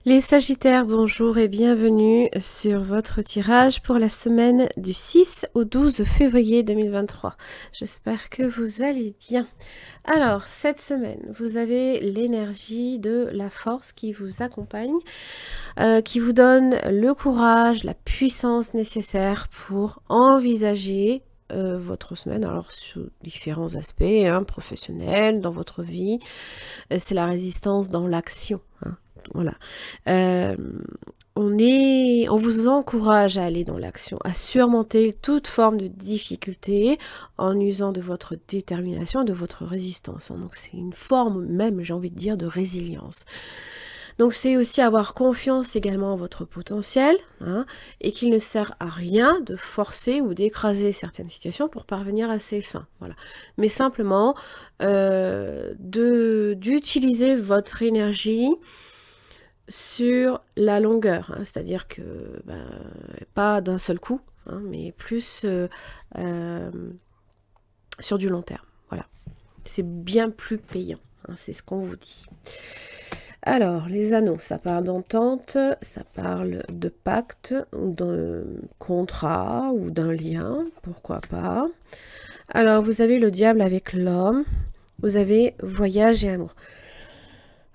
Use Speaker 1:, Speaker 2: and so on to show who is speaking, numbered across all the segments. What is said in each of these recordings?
Speaker 1: Les Sagittaires, bonjour et bienvenue sur votre tirage pour la semaine du 6 au 12 février 2023. J'espère que vous allez bien. Alors, cette semaine, vous avez l'énergie de la force qui vous accompagne, qui vous donne le courage, la puissance nécessaire pour envisager votre semaine, alors sous différents aspects, professionnels, dans votre vie. C'est la résistance dans l'action. Voilà. Euh, on vous encourage à aller dans l'action, à surmonter toute forme de difficulté en usant de votre détermination, de votre résistance. Donc c'est une forme même, j'ai envie de dire, de résilience. Donc c'est aussi avoir confiance également en votre potentiel, et qu'il ne sert à rien de forcer ou d'écraser certaines situations pour parvenir à ses fins. Voilà. Mais simplement d'utiliser votre énergie sur la longueur, c'est-à-dire que pas d'un seul coup, mais plus sur du long terme. Voilà, c'est bien plus payant, c'est ce qu'on vous dit. Alors, les anneaux, ça parle d'entente, ça parle de pacte, ou de contrat, ou d'un lien, pourquoi pas. Alors, vous avez le diable avec l'homme, vous avez voyage et amour.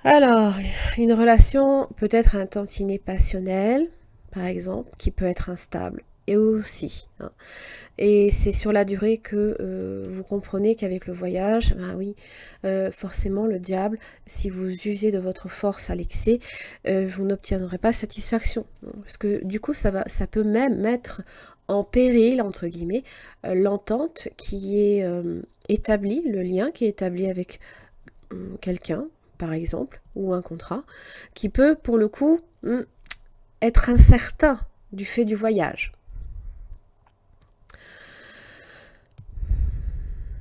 Speaker 1: Alors, une relation peut être un tantinet passionnel, par exemple, qui peut être instable, et aussi. Et c'est sur la durée que vous comprenez qu'avec le voyage, oui, forcément le diable, si vous usez de votre force à l'excès, vous n'obtiendrez pas satisfaction. Parce que du coup, ça peut même mettre en péril, entre guillemets, l'entente qui est établie, le lien qui est établi avec quelqu'un, par exemple, ou un contrat, qui peut, pour le coup, être incertain du fait du voyage.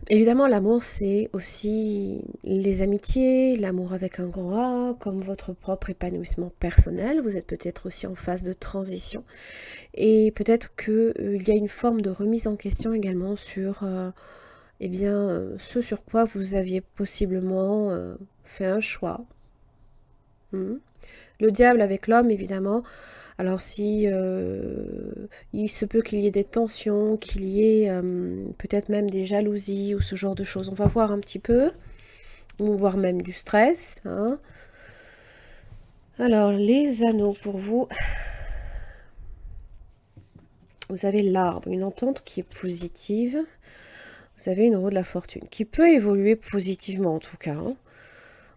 Speaker 1: Évidemment, l'amour, c'est aussi les amitiés, l'amour avec un grand A, comme votre propre épanouissement personnel. Vous êtes peut-être aussi en phase de transition. Et peut-être qu'il y a une forme de remise en question également sur ce sur quoi vous aviez possiblement fait un choix. Le diable avec l'homme, évidemment. Alors si il se peut qu'il y ait des tensions, qu'il y ait peut-être même des jalousies ou ce genre de choses, on va voir un petit peu, ou voire même du stress. Alors les anneaux pour vous, vous avez l'arbre, une entente qui est positive. Vous avez une roue de la fortune qui peut évoluer positivement en tout cas.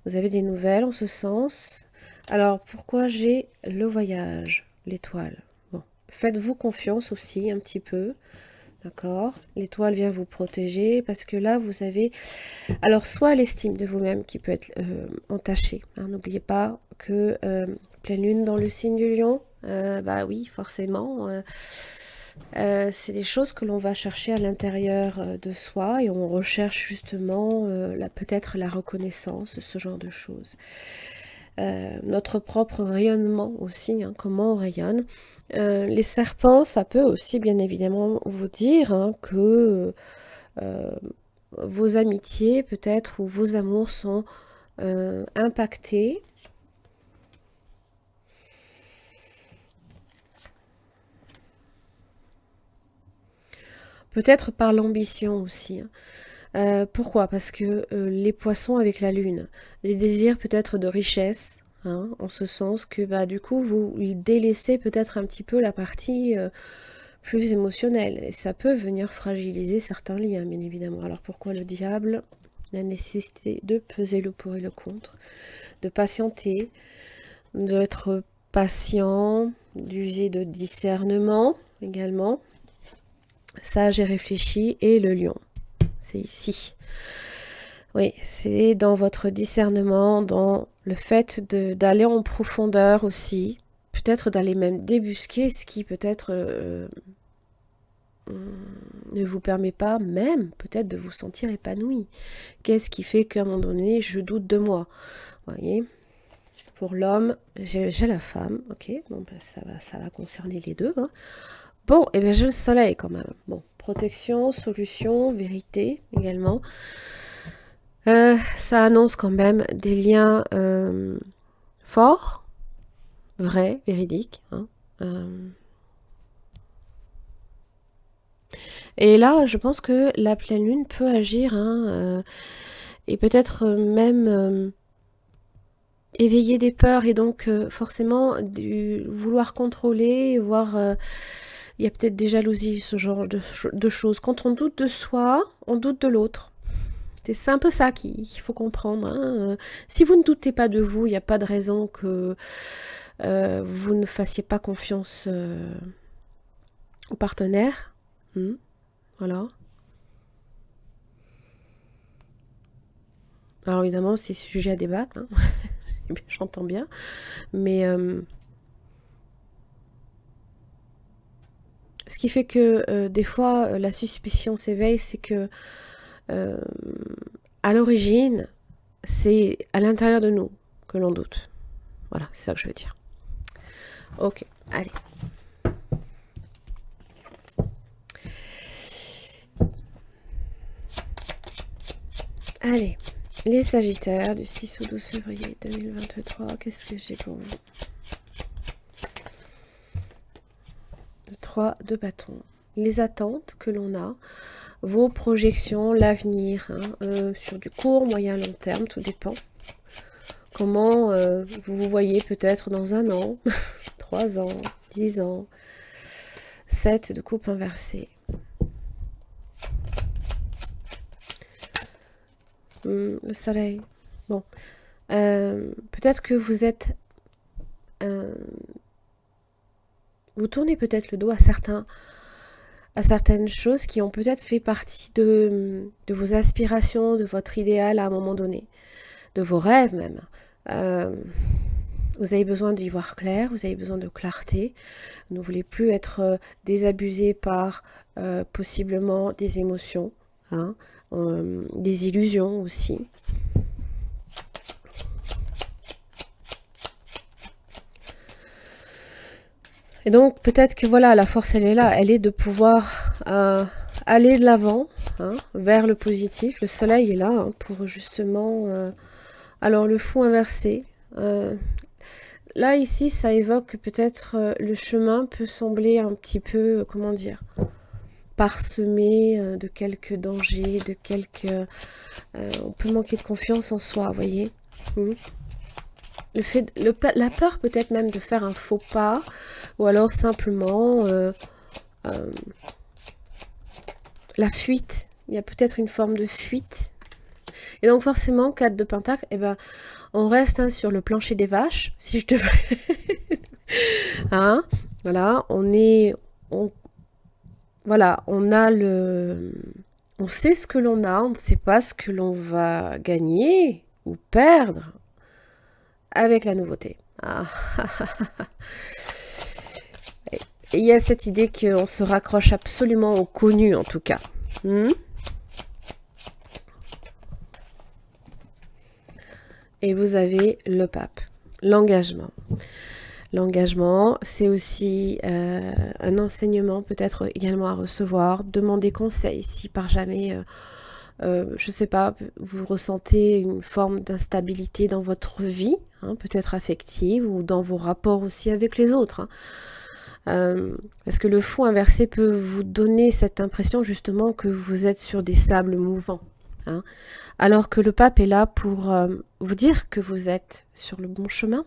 Speaker 1: Vous avez des nouvelles en ce sens. Alors pourquoi j'ai le voyage, l'étoile? Bon, faites-vous confiance aussi un petit peu. D'accord, l'étoile vient vous protéger parce que là vous avez alors soit l'estime de vous-même qui peut être entachée. N'oubliez pas que pleine lune dans le signe du lion, oui forcément c'est des choses que l'on va chercher à l'intérieur de soi et on recherche justement peut-être la reconnaissance, ce genre de choses. Notre propre rayonnement aussi, comment on rayonne. Les serpents, ça peut aussi bien évidemment vous dire que vos amitiés peut-être ou vos amours sont impactés. Peut-être par l'ambition aussi. Pourquoi? Parce que les poissons avec la lune, les désirs peut-être de richesse, en ce sens que du coup vous délaissez peut-être un petit peu la partie plus émotionnelle. Et ça peut venir fragiliser certains liens, bien évidemment. Alors pourquoi le diable? La nécessité de peser le pour et le contre, de patienter, d'être patient, d'user de discernement également. Sage et réfléchi, et le lion. C'est ici. Oui, c'est dans votre discernement, dans le fait d'aller en profondeur aussi, peut-être d'aller même débusquer ce qui peut-être ne vous permet pas même peut-être de vous sentir épanoui. Qu'est-ce qui fait qu'à un moment donné, je doute de moi? Vous voyez, pour l'homme, j'ai la femme, ok, bon, ça va concerner les deux. Bon, et bien j'ai le soleil quand même. Bon, protection, solution, vérité également. Ça annonce quand même des liens forts, vrai, véridique. Hein. Et là, je pense que la pleine lune peut agir, hein, et peut-être même éveiller des peurs, et donc forcément du vouloir contrôler, voire il y a peut-être des jalousies, ce genre de choses. Quand on doute de soi, on doute de l'autre. C'est un peu ça qu'il faut comprendre. Hein. Si vous ne doutez pas de vous, il n'y a pas de raison que vous ne fassiez pas confiance au partenaire. Voilà. Alors évidemment, c'est sujet à débat, hein. J'entends bien. Mais ce qui fait que des fois, la suspicion s'éveille, c'est que à l'origine, c'est à l'intérieur de nous que l'on doute. Voilà, c'est ça que je veux dire. Ok, allez. Allez, les Sagittaires du 6 au 12 février 2023, qu'est-ce que j'ai pour vous? Le 3 de bâton. Les attentes que l'on a, vos projections, l'avenir, hein, sur du court, moyen, long terme, tout dépend. Comment vous vous voyez peut-être dans 1 an, 3 ans, 10 ans. 7 de coupe inversée. Le soleil. Bon. Peut-être que vous êtes... vous tournez peut-être le dos à certaines choses qui ont peut-être fait partie de vos aspirations, de votre idéal à un moment donné, de vos rêves même. Vous avez besoin d'y voir clair, vous avez besoin de clarté, vous ne voulez plus être désabusé par possiblement des émotions, hein, des illusions aussi. Et donc peut-être que voilà, la force elle est là, elle est de pouvoir aller de l'avant, hein, vers le positif. Le soleil est là, hein, pour justement... alors le fou inversé, là ici ça évoque peut-être le chemin peut sembler un petit peu, comment dire, parsemé de quelques dangers, de quelques... on peut manquer de confiance en soi, vous voyez. La peur peut-être même de faire un faux pas, ou alors simplement la fuite. Il y a peut-être une forme de fuite. Et donc forcément, 4 de pentacle, eh ben, on reste, hein, sur le plancher des vaches, si je devrais... hein, voilà, voilà, on a le... On sait ce que l'on a, on ne sait pas ce que l'on va gagner ou perdre avec la nouveauté. Ah. Et il y a cette idée qu'on se raccroche absolument au connu, en tout cas. Et vous avez le pape, l'engagement. L'engagement, c'est aussi un enseignement peut-être également à recevoir. Demandez conseil si par jamais, je ne sais pas, vous ressentez une forme d'instabilité dans votre vie, hein, peut-être affective ou dans vos rapports aussi avec les autres. Hein. Parce que le fou inversé peut vous donner cette impression justement que vous êtes sur des sables mouvants. Hein, alors que le pape est là pour vous dire que vous êtes sur le bon chemin.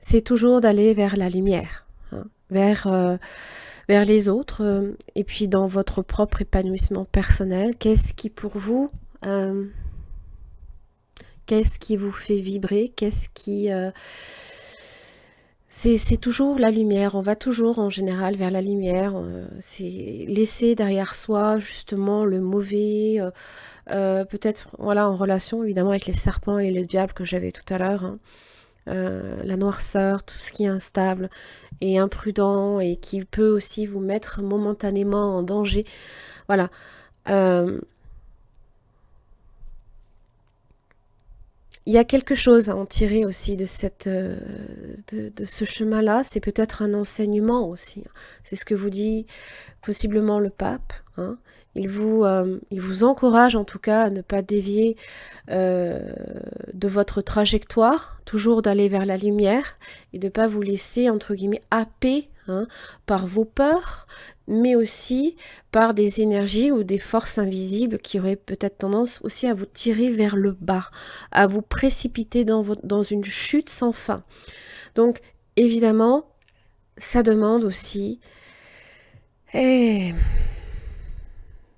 Speaker 1: C'est toujours d'aller vers la lumière, hein, vers les autres, et puis dans votre propre épanouissement personnel. Qu'est-ce qui pour vous, qu'est-ce qui vous fait vibrer, qu'est-ce qui... c'est toujours la lumière, on va toujours en général vers la lumière, c'est laisser derrière soi justement le mauvais, peut-être voilà, en relation évidemment avec les serpents et le diable que j'avais tout à l'heure, hein. La noirceur, tout ce qui est instable et imprudent et qui peut aussi vous mettre momentanément en danger. Voilà. Il y a quelque chose à en tirer aussi de ce chemin-là. C'est peut-être un enseignement aussi. C'est ce que vous dit possiblement le pape. hein. Il vous encourage en tout cas à ne pas dévier de votre trajectoire, toujours d'aller vers la lumière et de ne pas vous laisser, entre guillemets, happer, hein, par vos peurs, mais aussi par des énergies ou des forces invisibles qui auraient peut-être tendance aussi à vous tirer vers le bas, à vous précipiter dans une chute sans fin. Donc, évidemment, ça demande aussi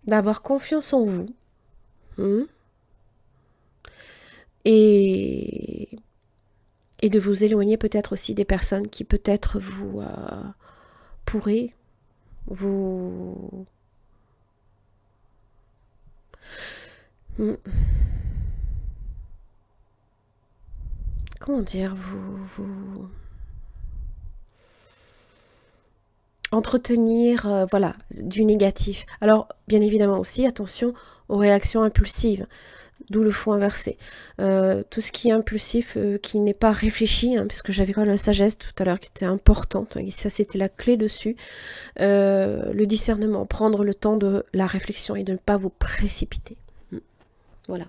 Speaker 1: d'avoir confiance en vous, hein, et de vous éloigner peut-être aussi des personnes qui peut-être vous pourraient vous... Comment dire, vous entretenir, voilà, du négatif. Alors, bien évidemment aussi, attention aux réactions impulsives, d'où le faux inversé. Tout ce qui est impulsif, qui n'est pas réfléchi, hein, puisque j'avais quand même la sagesse tout à l'heure qui était importante, et ça c'était la clé dessus. Le discernement, prendre le temps de la réflexion et de ne pas vous précipiter. Voilà.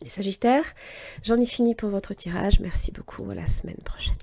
Speaker 1: Les Sagittaires, j'en ai fini pour votre tirage. Merci beaucoup, à la semaine prochaine.